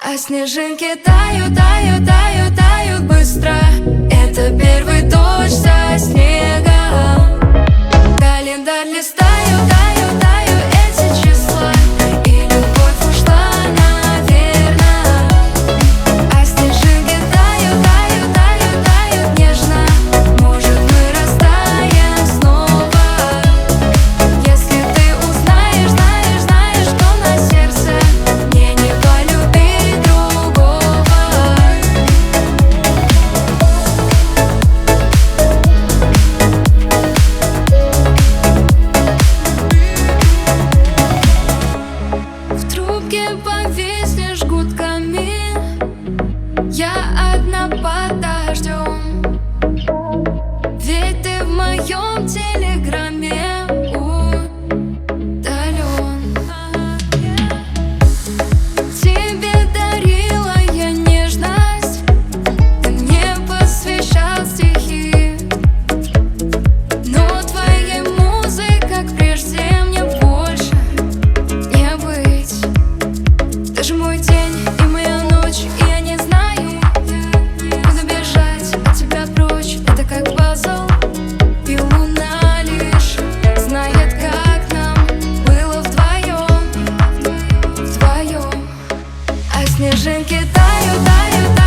А снежинки тают, тают, тают, тают быстро. Это первый дождь со снегом. Календарь листаю, таю, таю эти числа, и любовь ушла, наверно. А снежинки тают, тают, тают, тают нежно. Может, мы растаем снова, если ты узнаешь, знаешь, знаешь, что на сердце. Мне не полюбить другого. В трубке повиснешь гудками, я одна под дождем. Ведь ты в моем телеграме удален. Тебе дарила я нежность, ты мне посвящал стихи, но твоей музы, как прежде, мне больше не быть. Ты же мой день и моя ночь, и я не знаю, куда бежать от тебя прочь. Это как пазл, и луна лишь знает, как нам было вдвоем, вдвоем. А снежинки тают, тают, тают.